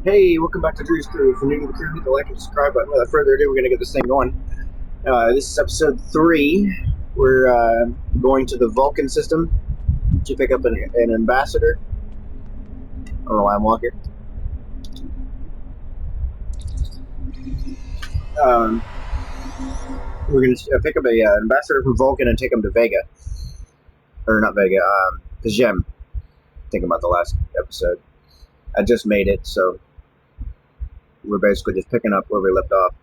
Hey, welcome back to Drew's Crew. If you're new to the crew, hit the like and subscribe button. Without further ado, we're going to get this thing going. This is episode 3. We're going to the Vulcan system to pick up an ambassador. I don't know why I'm walking. Um, we're going to pick up an ambassador from Vulcan and take him to Vega. Or not Vega, Pajem. Thinking about the last episode. I just made it, so we're basically just picking up where we left off.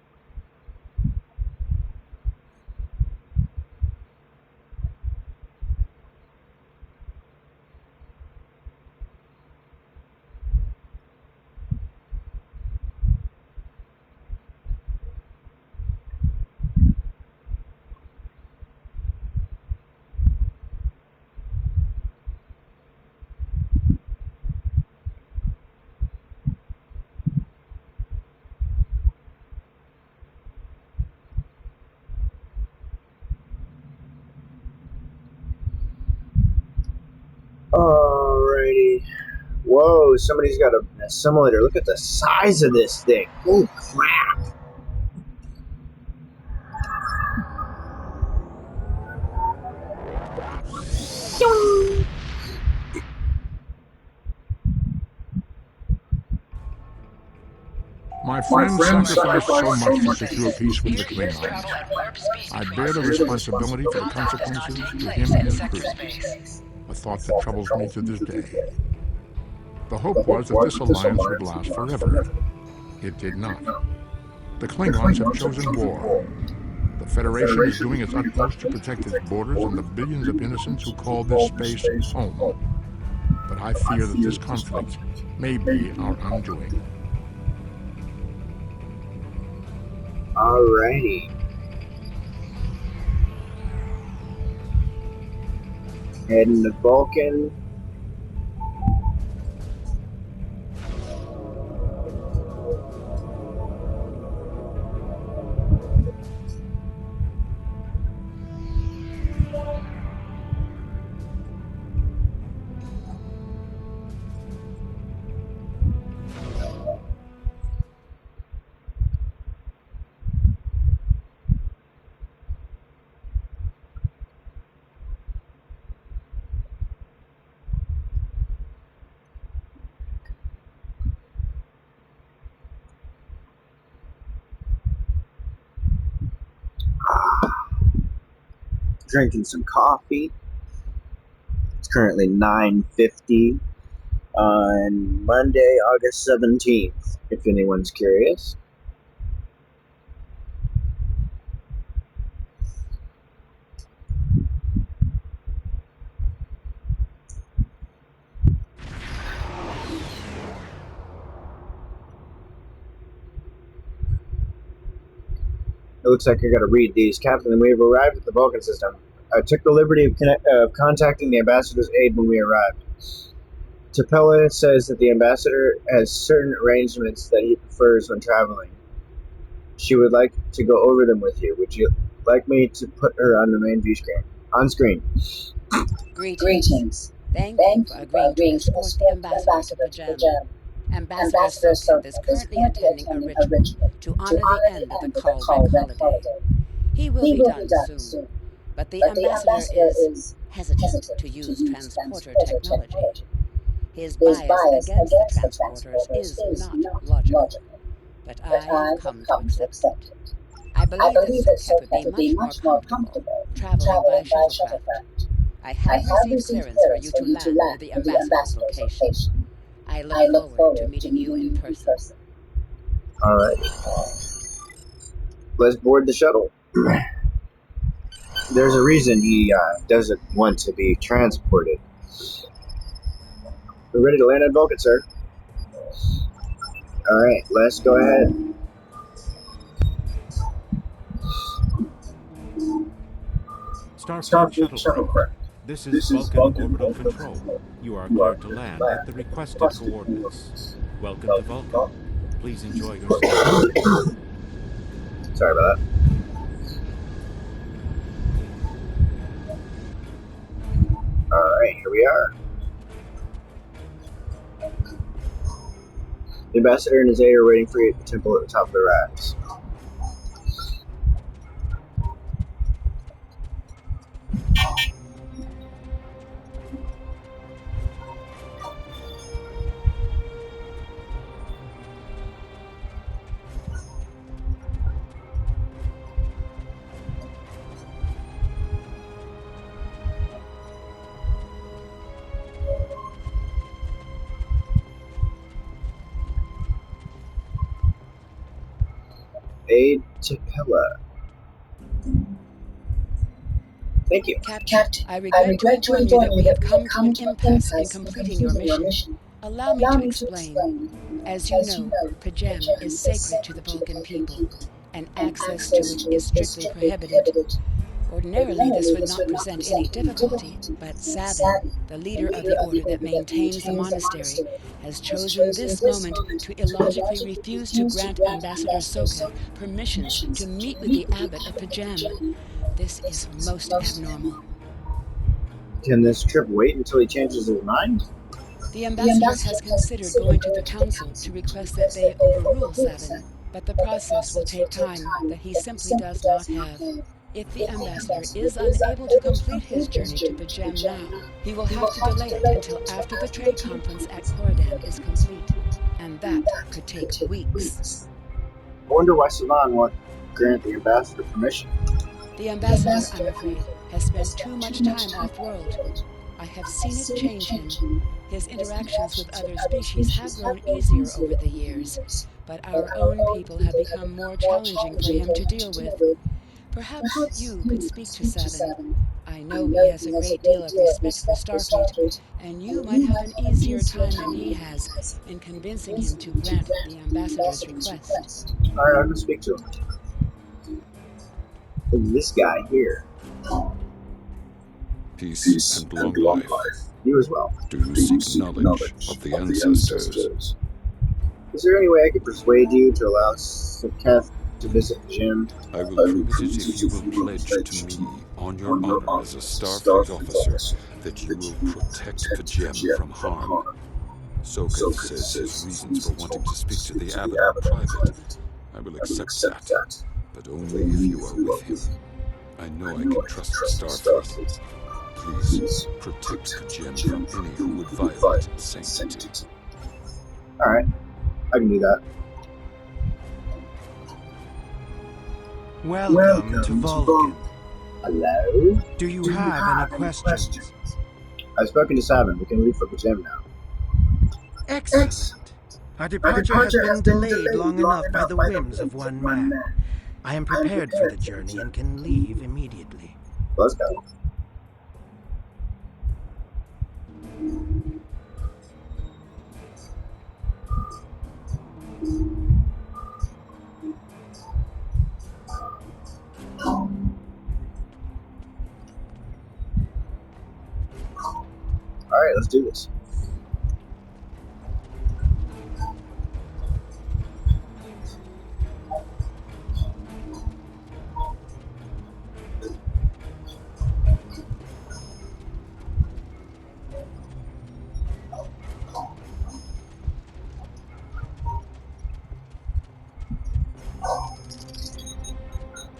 Alrighty. Whoa, somebody's got an assimilator. Look at the size of this thing. Holy crap. My friend sacrificed so much to secure peace with the Klingons. I bear the responsibility for the consequences to him and his crew, a thought that troubles me to this day. The hope was that this alliance would last forever. It did not. The Klingons have chosen war. The Federation is doing its utmost to protect its borders and the billions of innocents who call this space home. But I fear that this conflict may be our undoing. Alrighty. Heading to Vulcan. Drinking some coffee. It's currently 9:50 on Monday, August 17th, if anyone's curious. It looks like I gotta read these. Captain, we have arrived at the Vulcan system. I took the liberty of contacting the ambassador's aide when we arrived. Tapella says that the ambassador has certain arrangements that he prefers when traveling. She would like to go over them with you. Would you like me to put her on the main view screen? On screen. Greetings. Thank you for agreeing to escort the ambassador to Pajem. Ambassador Sotin is currently attending a ritual to honor the end of the Kalvek holiday. He will be done soon, but the ambassador is hesitant to use transporter technology. His bias against the transporters is not logical, but I have come to accept it. I believe that Soket would be much more comfortable traveling by shuttlecraft. I have received clearance for you to land near the ambassador's location. I look forward to meeting you in person. Alright. Let's board the shuttle. There's a reason he doesn't want to be transported. We're ready to land on Vulcan, sir. Alright, let's go ahead. Starfleet Shuttlecraft. This is Vulcan Orbital Control. You are cleared to land at the requested coordinates. Welcome to Vulcan. Please enjoy your stay. Sorry about that. Alright, here we are. The ambassador and his aide are waiting for you at the temple at the top of the rise. Aide Tapella. Thank you. Captain, I regret to inform you that we have come to an impasse in completing your mission. Allow me to explain. As you know, Pajem is sacred to the Vulcan people, and access to it is strictly prohibited. Ordinarily, this would not present any difficulty, but Sabin, the leader of the order that maintains the monastery, has chosen this moment to illogically refuse to grant Ambassador Soka permissions to meet with the abbot of Pajem. This is most abnormal. Can this trip wait until he changes his mind? The ambassador has considered going to the council to request that they overrule Sabin, but the process will take time that he simply does not have. If the ambassador is unable to complete his journey to Pajem now, he will have to delay it until after the trade conference at Corodan is complete, and that could take weeks. I wonder why Savan won't grant the ambassador permission. The ambassador, I'm afraid, has spent too much time off-world. I have seen it change him. His interactions with other species have grown easier over the years, but our own people have become more challenging for him to deal with. Perhaps you could speak to Sabin. I know he has a great deal of respect for Starfleet, and you might have an easier time than he has in convincing him to grant the ambassador's request. Alright, I'm gonna speak to him. This guy here. Peace and long life. You as well. Do you seek knowledge of the ancestors? Is there any way I could persuade you to allow Saketh to visit Jim? I will prove it if you will pledge to me, on your honor as a Starfleet officer, that you will protect Pajem from harm. Soka says his reasons for wanting to speak to the abbot are private. I will accept that, but only if you are with him. I know I can trust Starfleet. Please protect Pajem from any who would violate its sanctity. Alright, I can do that. Welcome to Vulcan. Hello? Do you have any questions? I've spoken to Sabin. We can leave for Jim now. Excellent. Our departure has been delayed long enough by the whims of one man. I am prepared for the journey and can leave immediately. Let's go. Alright, let's do this.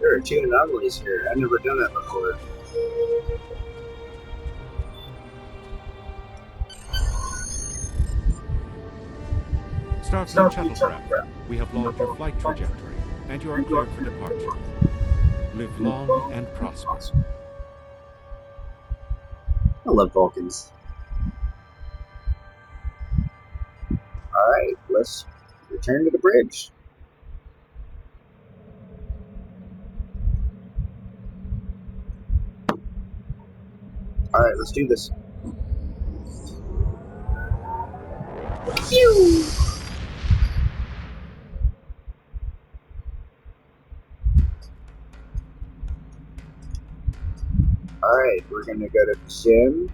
There are two anomalies here. I've never done that before. Starfleet Shuttlecraft, we have logged your flight trajectory, and you are cleared for departure. Live long and prosper. I love Vulcans. Alright, let's return to the bridge. Alright, let's do this. Phew! Alright, we're gonna go to Jim.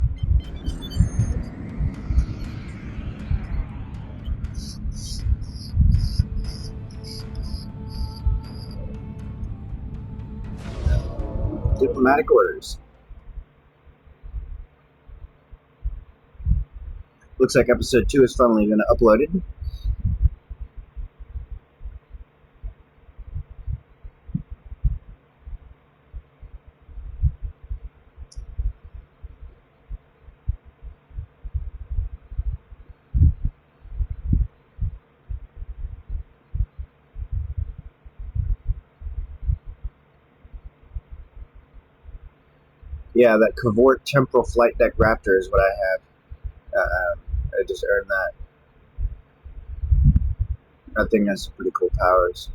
Diplomatic orders. Looks like episode 2 is finally been uploaded. Yeah, that Cavort Temporal Flight Deck Raptor is what I have. I just earned that. That thing has some pretty cool powers.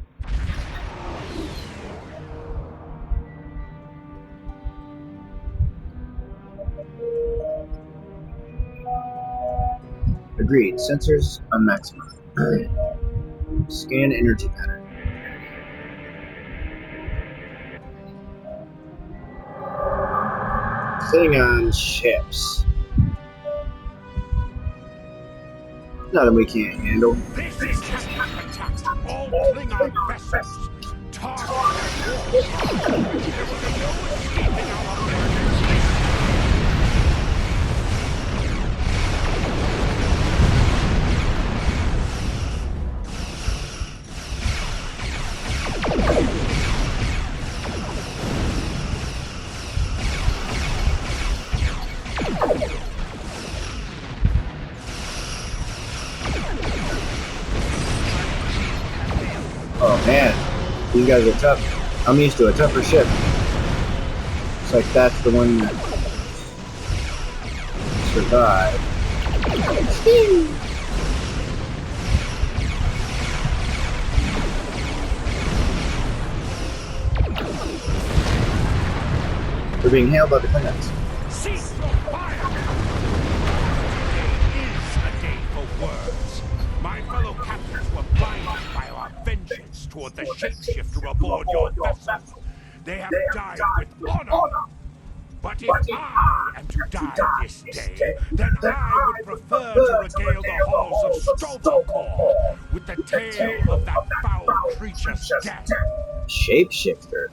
Agreed. Sensors on maximum. Scan energy pattern. Sitting on ships. Nothing we can't handle. This is Captain Attack. All Klingon vessels. Target at warp. There will be no escaping our operations. Oh man, these guys are tough. I'm used to a tougher ship. It's like that's the one that survived. We're being hailed by the Klingons. Cease your fire! Today is a day for words. My fellow captains were blinded by our vengeance toward the shapeshifter aboard your vessels. They have died with honor. But if I am to die this day, then I would prefer to regale the halls of Stoltokor with the tale of that foul creature's death. Shapeshifter.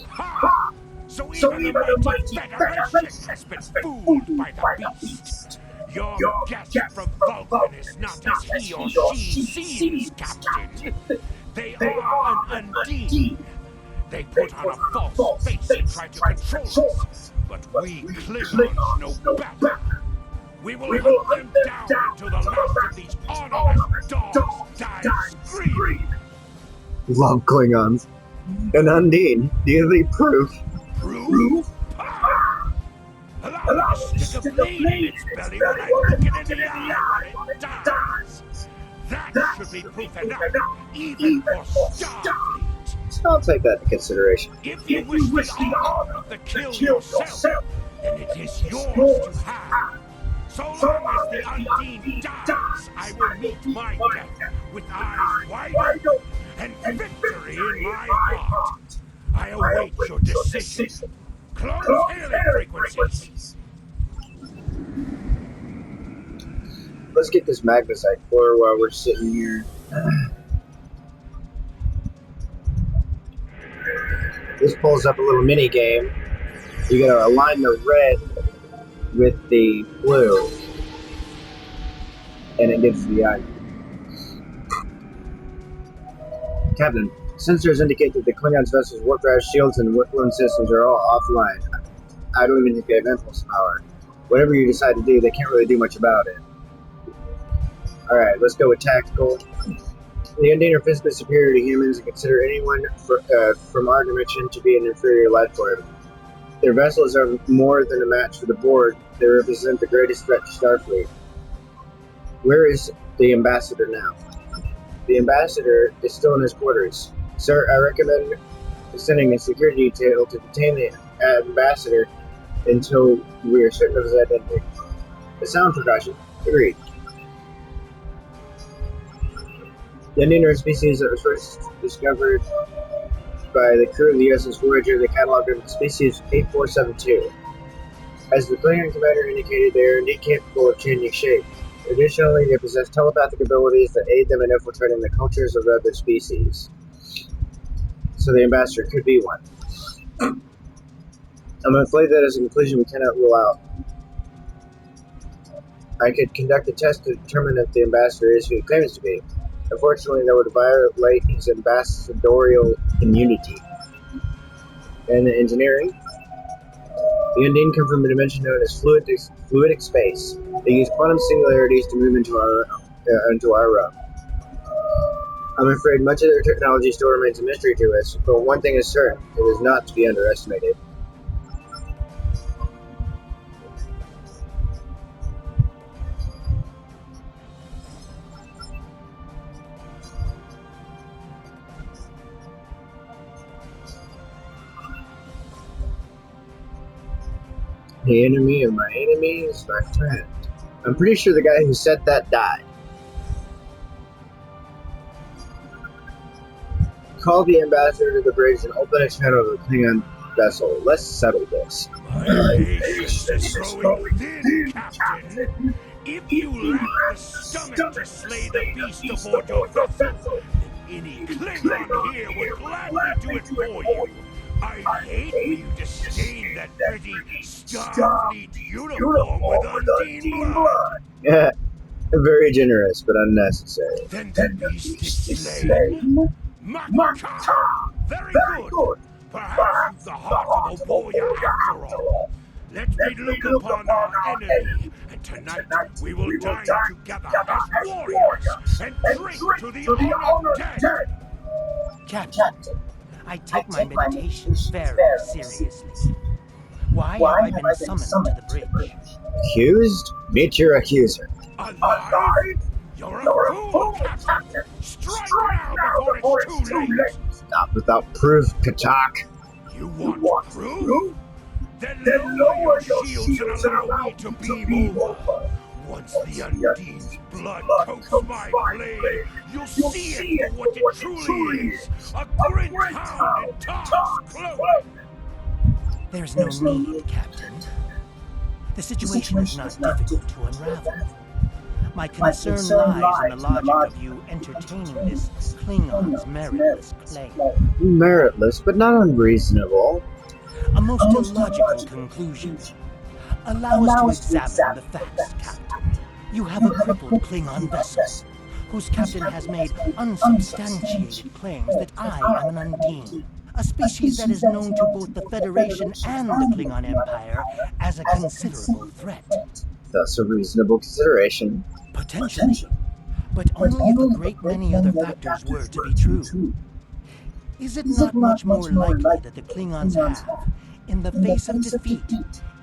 Ha! So even the mighty Federation has been fooled by the beast. Your guest from Vulcan is not as he or she seems, Captain. They are an Undine. They put on a false face and try to control us. But we Klingons know better. We will hunt them down until the last of these honorless dogs dies screaming. Love Klingons. And Undine, do you have any proof? Proof? Allow me to stick a blade in its belly when I look it in the eye when it dies. That should be proof enough, even for Starfleet. I'll take that into consideration. If you wish the honor of the kill yourself, then it is yours to have. So long as the Undine dies, I will meet my death with eyes wide open and victory in my heart. I await your decision. Close hailing frequencies. Let's get this magnesite core while we're sitting here. This pulls up a little mini game. You gotta align the red with the blue, and it gives the item. Captain, sensors indicate that the Klingons' vessels' warp drive shields and warp systems are all offline. I don't even think they have impulse power. Whatever you decide to do, they can't really do much about it. Alright, let's go with tactical. The Undine are physically superior to humans and consider anyone from our dimension to be an inferior life form. Their vessels are more than a match for the Borg. They represent the greatest threat to Starfleet. Where is the ambassador now? The ambassador is still in his quarters. Sir, I recommend sending a security detail to detain the ambassador until we are certain of his identity. A sound precaution. Agreed. The Undine are a species that was first discovered by the crew of the USS Voyager. They cataloged as species 8472. As the Klingon commander indicated, they are indeed capable of changing shape. Additionally, they possess telepathic abilities that aid them in infiltrating the cultures of other species. So the ambassador could be one. I'm afraid that is a conclusion we cannot rule out. I could conduct a test to determine if the ambassador is who he claims to be. Unfortunately, that would violate his ambassadorial immunity. And the engineering. The Undine come from a dimension known as fluidic space. They use quantum singularities to move into our realm. I'm afraid much of their technology still remains a mystery to us, but one thing is certain, it is not to be underestimated. The enemy of my enemy is my friend. I'm pretty sure the guy who said that died. Call the ambassador to the bridge and open a channel to the Klingon vessel. Let's settle this. My patience is growing thin, Captain. If you lack the stomach to slay the beast aboard your vessel, then any Klingon here would gladly do it for you. I'd hate for you to stain that pretty Starfleet uniform with Undine blood. Yeah, very generous, but unnecessary. Then the beast is slain? Makar! Very good! Perhaps you've the heart of a warrior after all. Let me look upon our enemy, and tonight we will dine together as warriors and drink to the honored dead! Captain, I take my meditation very seriously. Why have I been summoned to the bridge? Accused? Meet your accuser. Alive? You're a fool, Captain! Strike now before it's too late! Not without proof, Katak. You want proof? Then lower your shields and allow me to beam over. Once the Undine's blood coats my blade, you'll see it for what it truly is. A grin hound in Tom's clothing. There's no need, Captain. The situation is not difficult to unravel. My concern lies in the logic of you entertaining this Klingon's meritless claim. Meritless, but not unreasonable. A most illogical conclusion. Allow us to examine the facts, Captain. You have a crippled Klingon vessel, whose captain has made unsubstantiated claims that I am an Undine, a species that is known to both the Federation and the Klingon Empire as a considerable threat. Thus a reasonable consideration. Potentially, but only if a great many other factors were to be true. Is it not much more likely that the Klingons have, in the face of defeat,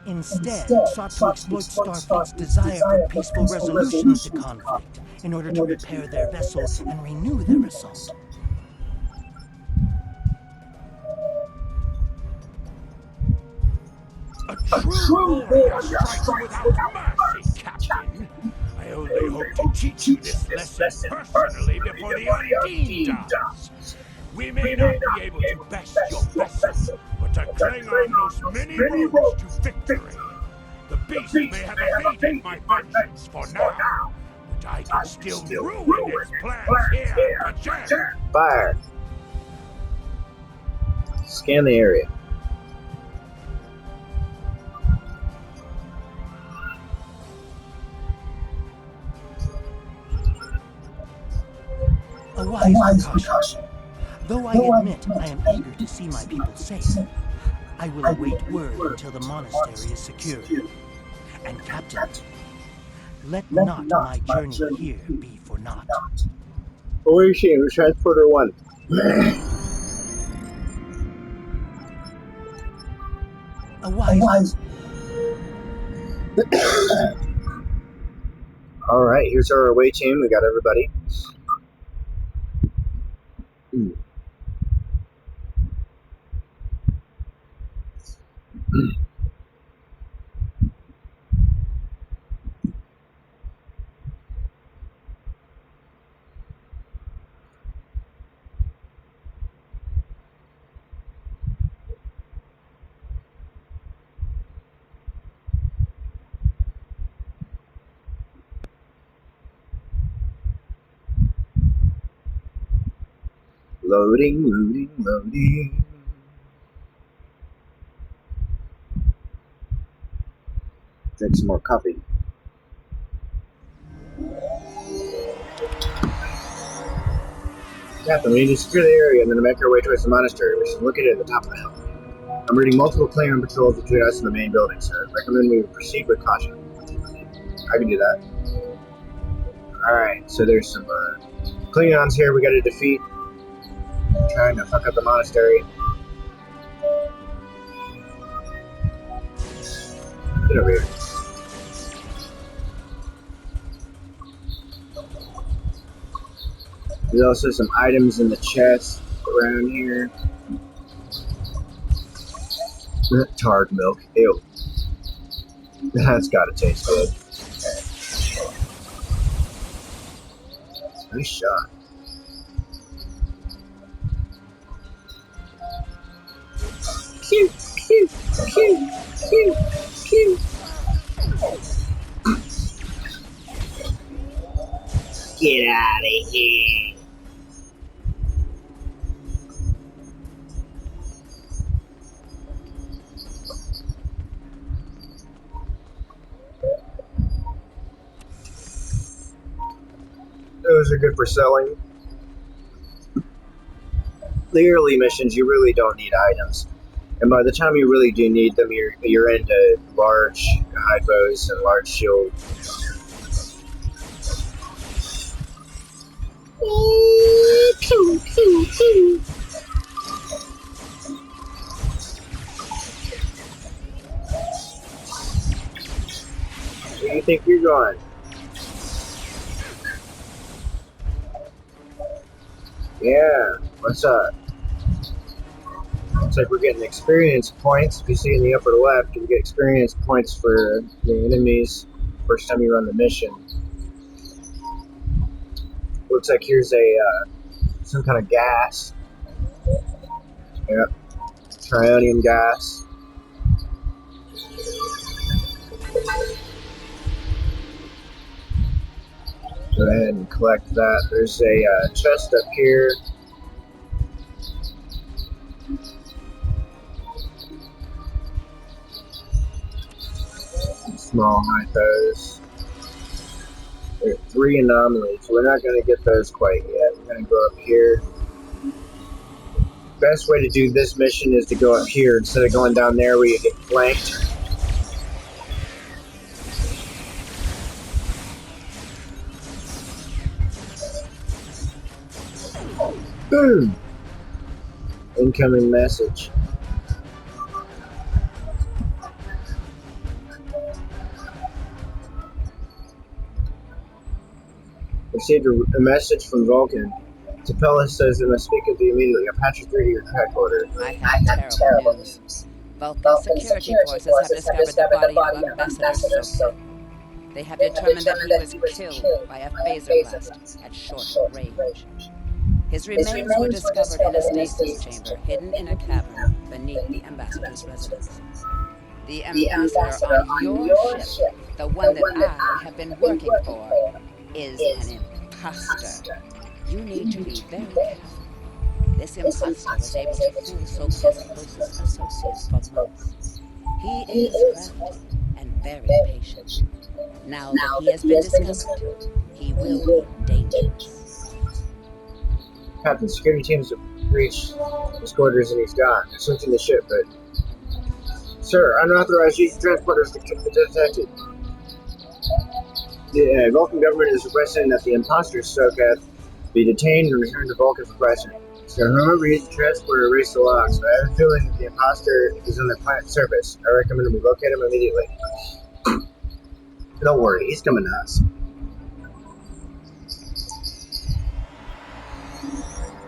instead sought to exploit Starfleet's desire for peaceful resolution of the conflict in order to repair their vessel and renew their assault? A true warrior strikes without mercy, Captain. I only hope to teach you this lesson personally before the Undine does. We may not be able to best your vessel, but a Klingon knows many roads to victory. The beast may have evaded my vengeance for now, but I can still ruin its plans here at Jen. Fire. Scan the area. A wise precaution. Though I admit I am eager to see my people safe, I will await word until the monastery is secure. And Captain, let not my journey here be for naught. Where is she? Who's Transporter 1? A wise... Alright, here's our away team. We got everybody. Loading, loading, loading. Drink some more coffee. Captain, we need to secure the area and then make our way towards the monastery, which is located at the top of the hill. I'm reading multiple Klingon patrols between us and the main building, sir. Recommend we proceed with caution. I can do that. Alright, so there's some Klingons here we gotta defeat. Trying to fuck up the monastery. Get over here. There's also some items in the chest around here. Tarred milk. Ew. That's gotta taste good. Nice shot. Cute, cute, cute, cute, cute. Get out of here. Those are good for selling. The early missions, you really don't need items. And by the time you really do need them, you're into large hypos and large shield. Pew, pew, pew. Where do you think you're going? Yeah, what's up? Looks like we're getting experience points. If you see in the upper left, you get experience points for the enemies first time you run the mission. Looks like here's some kind of gas. Yep, trionium gas. Go ahead and collect that. There's a chest up here. Small hypos. There are 3 anomalies. We're not going to get those quite yet. We're going to go up here. Best way to do this mission is to go up here instead of going down there where you get flanked. Boom! Incoming message. Received a message from Vulcan. Tapella says they must speak with you immediately. I'll patch you through to your headquarters. I have terrible news. Vulcan security forces have discovered the body of Ambassador Soka. They have determined that he was killed by a phaser blast at short range. His remains were discovered in a stasis chamber hidden in a cavern beneath the Ambassador's residence. The Ambassador on your ship, the one that I have been working for, is an imposter. You need to be very careful. This imposter was able to fool Soka's closest associates for months. He is crafty and very patient. Now that he has been discovered, he will be dangerous. Captain, security teams have reached his quarters and he's gone. They're searching the ship, but... Sir, unauthorized use of transporters detected. The Vulcan government is requesting that the imposter Soka be detained and returned to Vulcan for questioning. So whoever used the transporter erased the logs, but I have a feeling that the imposter is on the planet's surface. I recommend we locate him immediately. Don't worry, he's coming to us.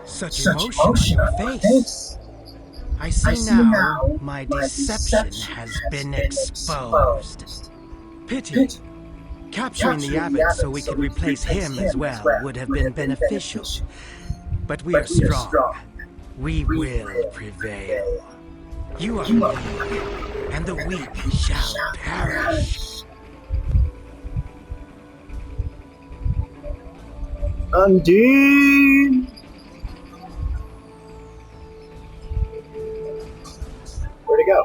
Such emotion on your face. I see now my deception has been exposed. Pity. Capturing the abbot so we could replace him as well would have been beneficial. But we are strong. We will prevail. You are weak, and the weak shall perish. Undine! Where'd he go?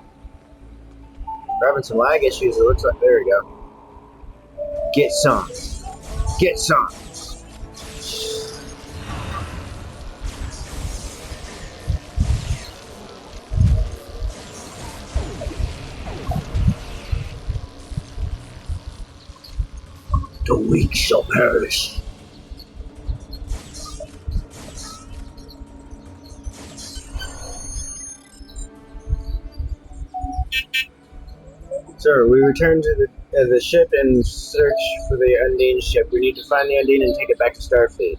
We're having some lag issues, it looks like. There we go. Get some. Get some. The weak shall perish. Sir, we return to the ship and search for the Undine ship. We need to find the Undine and take it back to Starfleet.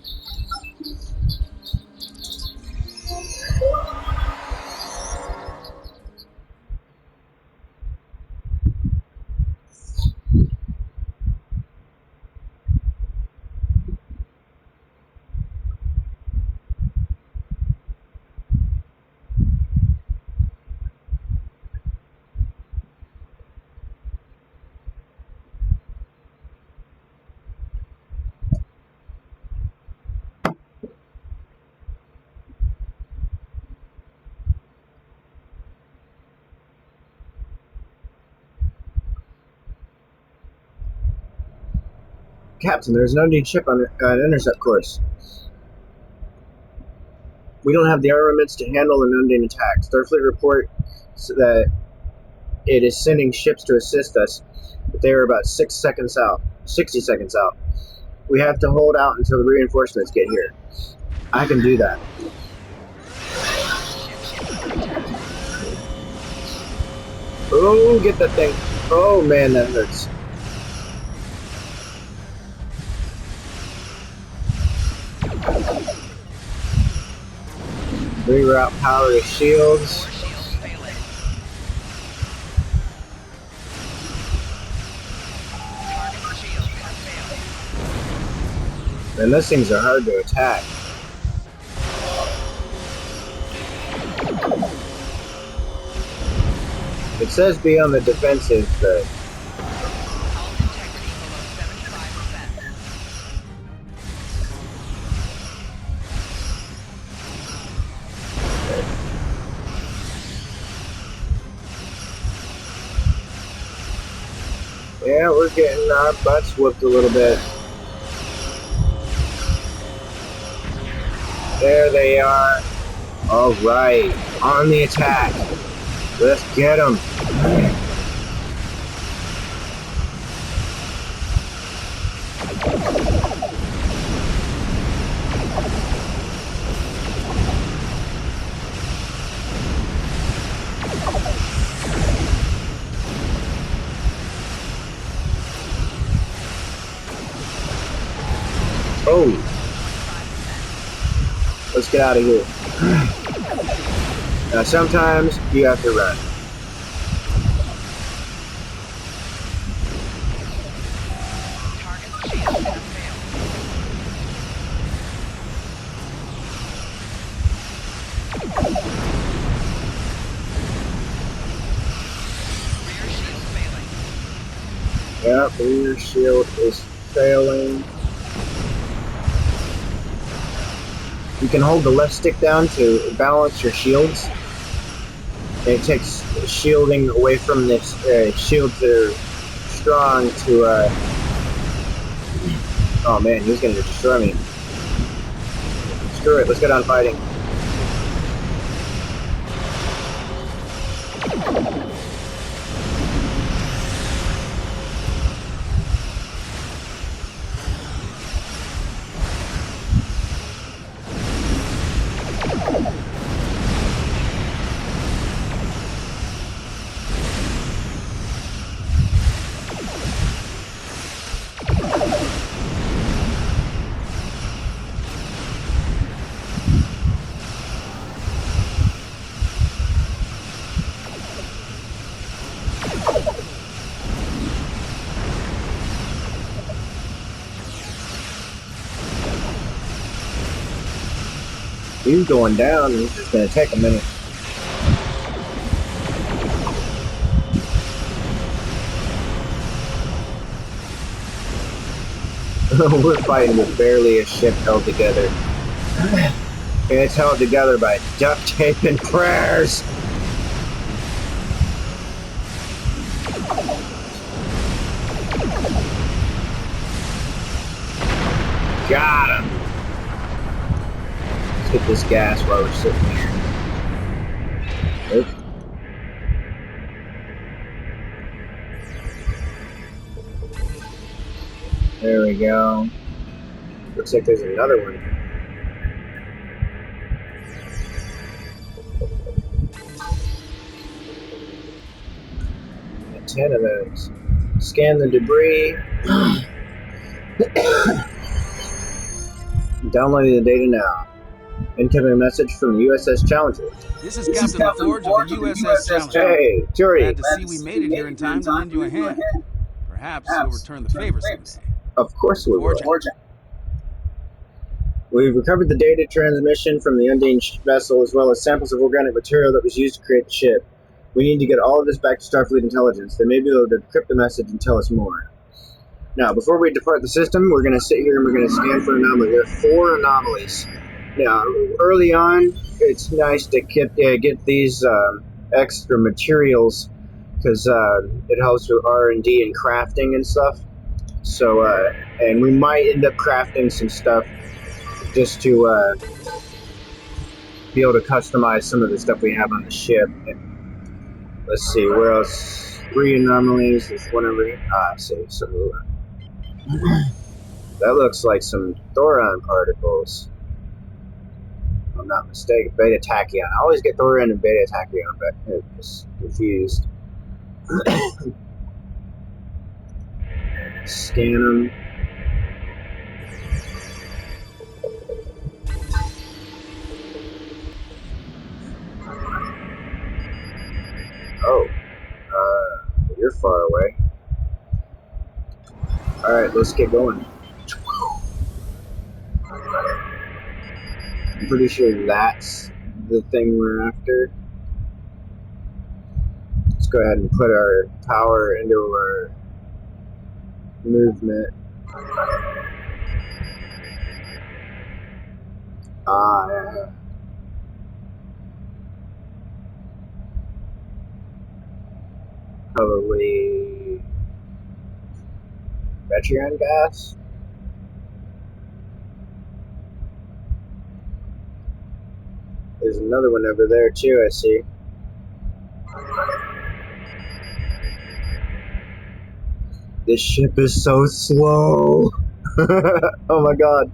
Captain, there's an Undine ship on an intercept course. We don't have the armaments to handle an Undine attack. Starfleet reports that it is sending ships to assist us, but they are about 60 seconds out. We have to hold out until the reinforcements get here. I can do that. Oh, get that thing. Oh man, that hurts. Reroute power to shields. Man, those things are hard to attack. It says be on the defensive, but yeah, we're getting our butts whooped a little bit. There they are. All right, on the attack. Let's get them. Oh. Let's get out of here. Now, sometimes you have to run. Yep, rear shield is failing. You can hold the left stick down to balance your shields. It takes shielding away from the shields that are strong to, oh man, he's gonna destroy me. Screw it, let's get on fighting. He's going down, and it's just going to take a minute. We're fighting with barely a ship held together. And it's held together by duct tape and prayers. Got him. Let's get this gas while we're sitting here. Oops. There we go. Looks like there's another one. Got 10 of those. Scan the debris. Downloading the data now. Incoming message from the USS Challenger. This is Captain LaForge of the USS Challenger. Hey, Turi. Glad to see we made it here in time to lend you a hand. Perhaps you'll return the favor someday. Of course we will. Forge. We've recovered the data transmission from the Undine vessel as well as samples of organic material that was used to create the ship. We need to get all of this back to Starfleet Intelligence. They may be able to decrypt the message and tell us more. Now, before we depart the system, we're going to sit here and we're going to scan for anomalies. There are 4 anomalies. Now, early on, it's nice to get these extra materials because it helps with R&D and crafting and stuff. So, and we might end up crafting some stuff just to be able to customize some of the stuff we have on the ship. And let's see, where else? 3 anomalies, there's one over here. So that looks like some Thoron particles. If I'm not mistaken, beta tachyon. I always get Thoron and beta tachyon, but I'm just confused. Scan them. Oh, you're far away. Alright, let's get going. I'm pretty sure that's the thing we're after. Let's go ahead and put our power into our movement. Yeah. Probably Metreon gas. There's another one over there too, I see. This ship is so slow. Oh my god.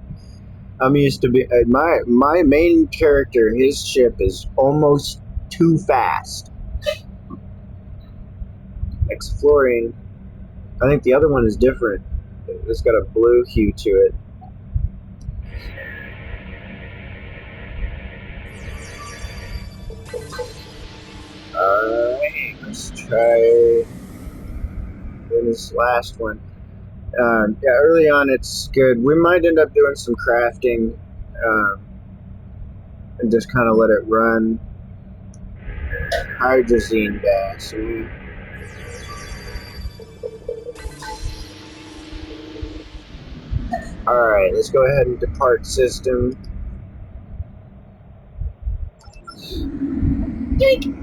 I'm used to be my main character, his ship is almost too fast. Exploring. I think the other one is different. It's got a blue hue to it. Alright, let's try this last one. Yeah, early on it's good. We might end up doing some crafting and just kind of let it run. Hydrazine gas. Alright, let's go ahead and depart system. Yoink!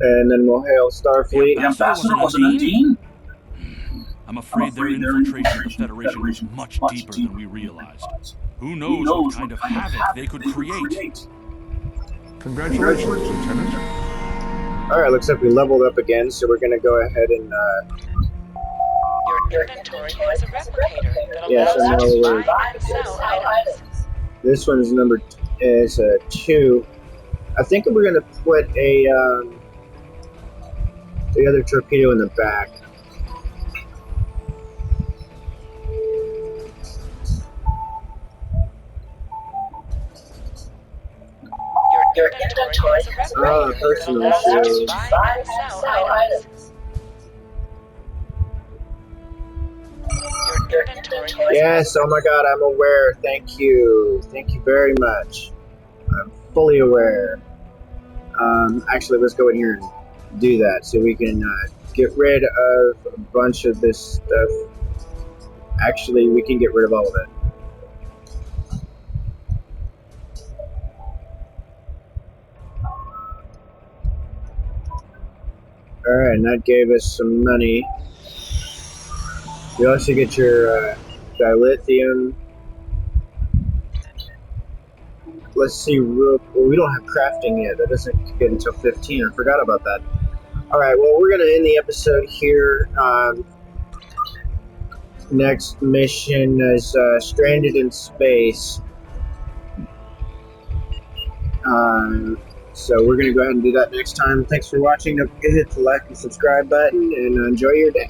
And then we'll hail Starfleet. The ambassador wasn't Undine? I'm afraid their infiltration of the Federation was much deeper than we realized. Who knows what kind of havoc they could create? Congratulations, Lieutenant. Alright, looks like we leveled up again, so we're gonna go ahead and Your inventory has a replicator that yes, allows I you know to buy and sell items. this one is 2. I think we're gonna put a the other torpedo in the back. Your inventory has a replicator that personal allows you shield. to buy and sell items. Your inventory has Yes, oh my god, I'm aware. Thank you. Thank you very much. I'm fully aware. Actually, let's go in here and do that so we can get rid of a bunch of this stuff. Actually, we can get rid of all of it. Alright, and that gave us some money. You also get your dilithium. Let's see, well, we don't have crafting yet. That doesn't get until 15. I forgot about that. Alright, well, we're going to end the episode here. Next mission is Stranded in Space. So we're going to go ahead and do that next time. Thanks for watching. Don't forget to hit the like and subscribe button, and enjoy your day.